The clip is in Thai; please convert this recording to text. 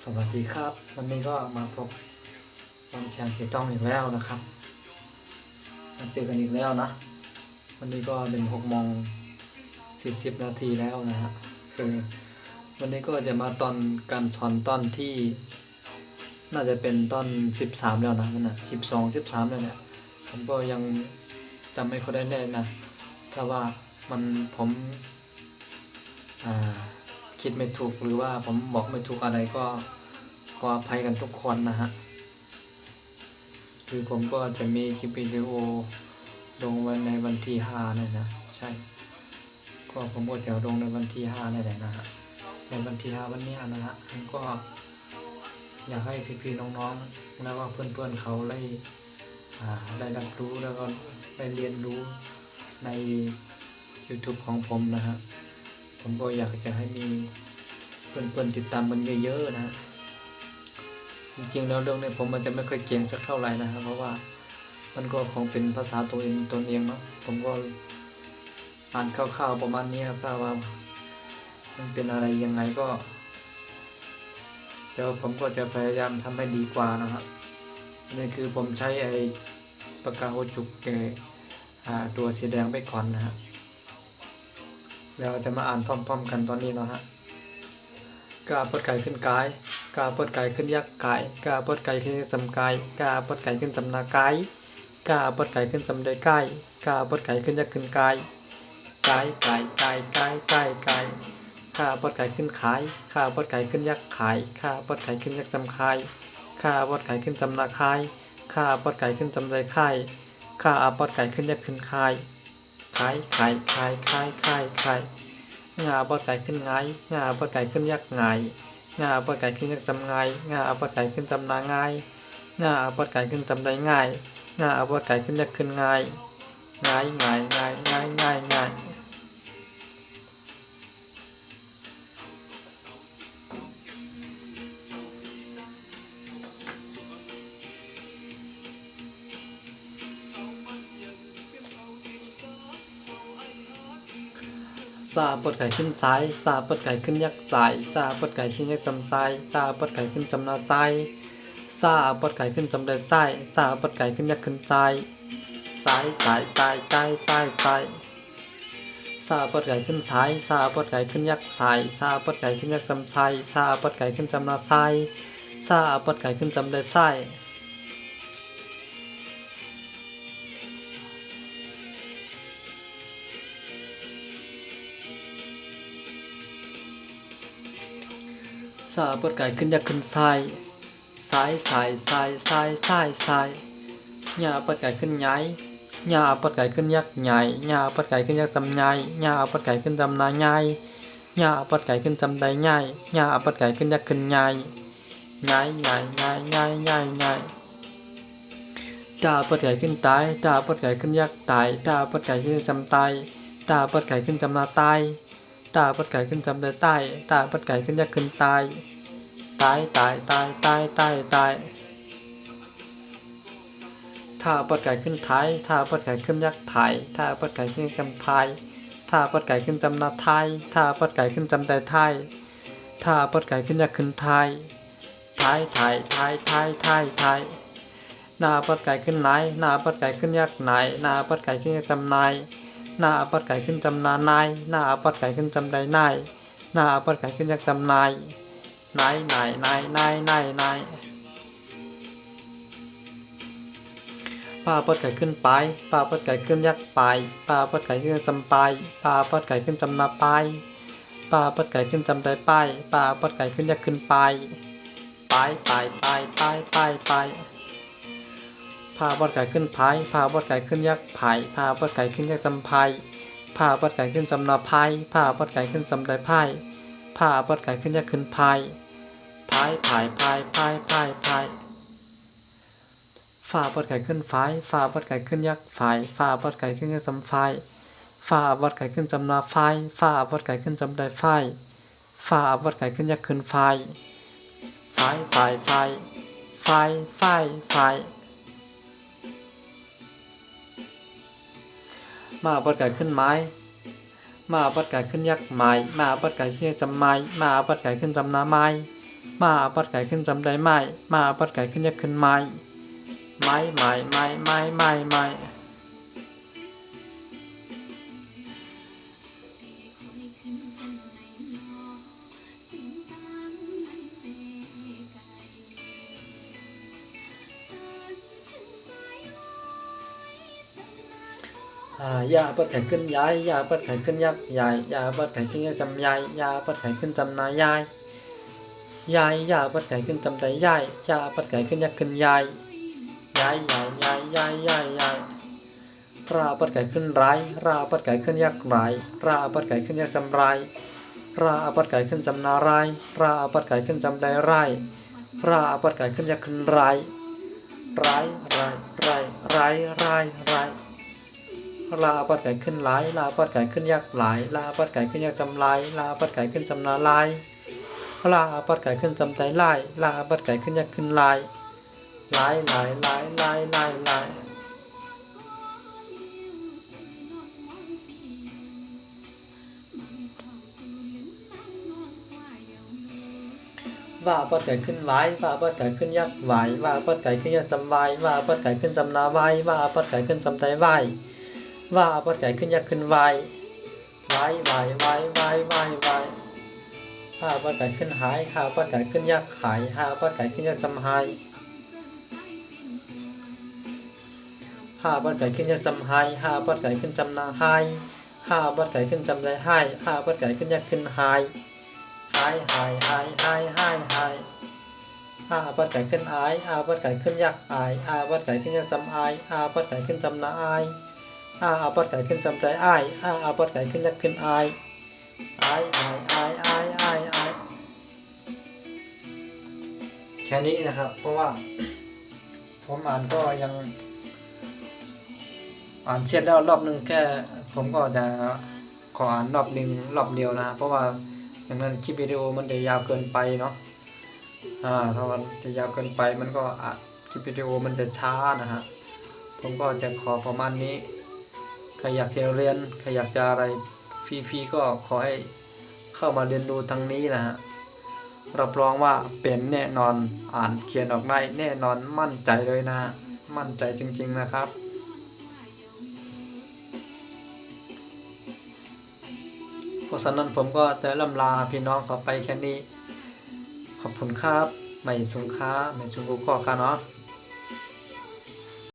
สวัสดีครับวันนี้ก็มาพบวันเชียงสีต้องอีกแล้วนะครับมาเจอกันอีกแล้วนะวันนี้ก็เป็น6:40 นาทีแล้วนะฮะคือวันนี้ก็จะมาตอนการสอนตอนที่น่าจะเป็นตอน13แล้วนะมันนะ12 13เลยเนี่ยผมก็ยังจำไม่ค่อยได้แน่นะเพราะว่าผมอ่าคิดไม่ถูกหรือว่าผมบอกไม่ถูกอะไรก็ขออภัยกันทุกคนนะฮะคือผมก็จะมีคลิปวิดีโอลงวันในวันที่5เนี่ยนะใช่ก็ผมก็จะลงในวันที่5นี่แหละนะฮะในวันที่5วันนี้นะฮะผมก็อยากให้พี่ๆน้องๆแล้วก็เพื่อนๆเขาได้รับรู้แล้วก็ได้เรียนรู้ใน YouTube ของผมนะฮะผมก็อยากจะให้มีเพื่อนๆติดตามมันเยอะๆนะฮะจริงๆแล้วเรื่องนี้ผมมันจะไม่ค่อยเก่งสักเท่าไหร่นะครับเพราะว่ามันก็คงเป็นภาษาตัวเองเนาะผมก็อ่านคร่าวๆประมาณนี้ครับว่ามันเป็นอะไรยังไงก็เดี๋ยวผมก็จะพยายามทำให้ดีกว่านะครับนี่คือผมใช้ปากกาโฮจุกตัวสีแดงไปก่อนนะฮะแล้วจะมาอ่านพร้อมๆกันตอนนี้เนาะฮะกาปดไก่ขึ้นกายกาปดไก่ขึ้นยักษ์กายกาปดไก่ขึ้นสำกายกาปดไก่ขึ้นสำนากายกาปดไก่ขึ้นสำใดกายกาปดไก่ขึ้นยักษ์ขึ้นกายกายกายกายกายกายกายข้าปดไก่ขึ้นขายข้าปดไก่ขึ้นยักษ์ขายข้าปดไก่ขึ้นยักษ์สำคายข้าปดไก่ขึ้นสำนาคายข้าปดไก่ขึ้นสำใดคายข้าปดไก่ขึ้นยักษ์ขึ้นคายขายขายขายขายขายขายงาปดไก่ขึ้นไงงาปดไก่ขึ้นยักษ์ไงงาปดไก่ขึ้นยักษ์จำไงงาปดไก่ขึ้นจำนาง่ายงาปดไก่ขึ้นจำได้ง่ายงาปดไก่ขึ้นยักษ์ขึ้นง่ายง่ายง่ายง่ายง่ายง่ายง่ายซาปดไก่ขึ้นซ้ายซาปดไก่ขึ้นยักษ์ซ้ายซาปดไก่ขึ้นยักษ์จำใจซาปดไก่ขึ้นจำนาใจซาปดไก่ขึ้นจำได้ใจซาปดไก่ขึ้นยักษ์ขึ้นใจสายสายใจใจสายสายซาปดไก่ขึ้นซ้ายซาปดไก่ขึ้นยักษ์สายซาปดไก่ขึ้นยักษ์จำใจซาปดไก่ขึ้นจำนาไซซาปดไก่ขึ้นจำได้ไซซาปดไก่ขึ้นยักษ์ขึ้นไซสายสายสายสายสายสายหญ้าปดไก่ขึ้นใหญ่หญ้าปดไก่ขึ้นยักษ์ใหญ่หญ้าปดไก่ขึ้นยักษ์จำใหญ่หญ้าปดไก่ขึ้นจำนาใหญ่หญ้าปดไก่ขึ้นจำใดใหญ่หญ้าปดไก่ขึ้นยักษ์ขึ้นใหญ่ใหญ่ใหญ่ใหญ่ใหญ่ใหญ่ใหญ่ตาปดไก่ขึ้นตายตาปดไก่ขึ้นยักษ์ตายตาปดไก่ขึ้นจำตายตาปดไก่ขึ้นจำนาตายตาปดไก่ขึ้นจำใดตายตาปดไก่ขึ้นยักษ์ขึ้นตายตายตายตายตายตายตายถ้าปดไก่ขึ้นท้ายถ้าปดไก่ขึ้นยักษ์ถ่ายถ้าปดไก่ขึ้นจำทายถ้าปดไก่ขึ้นจำนาทายถ้าปดไก่ขึ้นจำใดทายถ้าปดไก่ขึ้นยักษ์ขึ้นทายทายทายทายทายทายทายหน้าปดไก่ขึ้นไหนหน้าปดไก่ขึ้นยักษ์ไหนหน้าปดไก่ขึ้นจำนายหน้าปดไก่ขึ้นจำนานายหน้าปดไก่ขึ้นจำใดนายหน้าปดไก่ขึ้นยักษ์จำนายนายนายนายนายนายนายป้าปดไก่ขึ้นไปป้าปดไก่ขึ้นยักษ์ไปป้าปดไก่ขึ้นจำไปป้าปดไก่ขึ้นจำนาไปป้าปดไก่ขึ้นจำได้ไปป้าปดไก่ขึ้นยักษ์ขึ้นไปไปไปไปไปไปไปพาปดไก่ขึ้นไผ่พาปดไก่ขึ้นยักษ์ไผ่พาปดไก่ขึ้นยักษ์จำไผ่พาปดไก่ขึ้นจำนาไผ่พาปดไก่ขึ้นจำได้ไผ่พาปดไก่ขึ้นยักษ์ขึ้นไผ่ไผ่ไผ่ไผ่ไผ่ไผ่ไผ่ฝ่าปดไก่ขึ้นไฟฝ่าปดไก่ขึ้นยักษ์ไฟฝ่าปดไก่ขึ้นยักษ์จำไฟฝ่าปดไก่ขึ้นจำนาไฟฝ่าปดไก่ขึ้นจำได้ไฟฝ่าปดไก่ขึ้นยักษ์ขึ้นไฟไฟไฟไฟไฟไฟไฟมาปดไก่ขึ้นไม้มาปดไก่ขึ้นยักษ์ไม้มาปดไก่ขึ้นจำไม้มาปดไก่ขึ้นจำนาไม้ มาปัดไก่ขึ้นจำได้ไม้มาปัดไก่ขึ้นยักขึ้นไม้ไม้ไม้ไม้ไม้ไม้ไม้ยาปัดไก่ขึ้นย้ายยาปัดไก่ขึ้นยักษ์ใหญ่ยาปัดไก่ขึ้นยักษ์จำยายยาปัดไก่ขึ้นจำนายยายยายยาปัดไก่ขึ้นจำใจยายยาปัดไก่ขึ้นยักษ์ขึ้นยายยายยายยายยายยายยายราปัดไก่ขึ้นร้ายราปัดไก่ขึ้นยักษ์ร้ายราปัดไก่ขึ้นยักษ์จำร้ายราปัดไก่ขึ้นจำนาร้ายราปัดไก่ขึ้นจำได้ร้ายราปัดไก่ขึ้นยักษ์ขึ้นร้ายร้ายร้ายร้ายร้ายร้ายร้ายลาปัดไก่ขึ้นหลายลาปัดไก่ขึ้นยักษ์หลายลาปัดไก่ขึ้นยักษ์จำลายลาปัดไก่ขึ้นจำนาลายลาปัดไก่ขึ้นจำใจลายลาปัดไก่ขึ้นยักษ์ขึ้นลายลายลายลายลายลายลายว่าปัดไก่ขึ้นไหวว่าปัดไก่ขึ้นยักษ์ไหวว่าปัดไก่ขึ้นยักษ์จำไหวว่าปัดไก่ขึ้นจำนาไหวว่าปัดไก่ขึ้นจำใจไหวว่าปัดไก่ขึ้นยักษ์ขึ้นไหวไหวไหวไหวไหวไหวไหวห้าปัดไก่ขึ้นหายห้าปัดไก่ขึ้นยักษ์หายห้าปัดไก่ขึ้นยักษ์จำหายห้าปัดไก่ขึ้นยักษ์จำหายห้าปัดไก่ขึ้นจำนาหายห้าปัดไก่ขึ้นจำใจหายห้าปัดไก่ขึ้นยักษ์ขึ้นหายหายหายหายหายหายหายห้าปัดไก่ขึ้นอายห้าปัดไก่ขึ้นยักษ์อายห้าปัดไก่ขึ้นยักษ์จำอายห้าปัดไก่ขึ้นจำนาอายห้าปัดไก่ขึ้นจำใจอายห้าปัดไก่ขึ้นยักษ์ขึ้นอายอายอายอายอายอายอายแค่นี้นะครับ เพราะว่าผมอ่านก็ยังอ่านเสร็จแล้วรอบนึงแค่ผมก็จะขออ่านรอบนึงรอบเดียวนะเพราะว่าอย่างนั้นคลิปวิดีโอมันจะยาวเกินไปเนาะถ้ามันจะยาวเกินไปมันก็คลิปวิดีโอมันจะช้านะฮะผมก็จะขอประมาณนี้ใครอยากจะเรียนใครอยากจะอะไรฟรีๆก็ขอให้เข้ามาเรียนรู้ทางนี้นะฮะรับรองว่าเป็นแน่นอนอ่านเขียนออกได้แน่นอนมั่นใจเลยนะฮะมั่นใจจริงๆนะครับเพราะฉะนั้นผมก็จะล่ำลาพี่น้องเขาไปแค่นี้ขอบคุณครับไม่สุงค้าไม่ชุงกุข้อค่ะเนาะ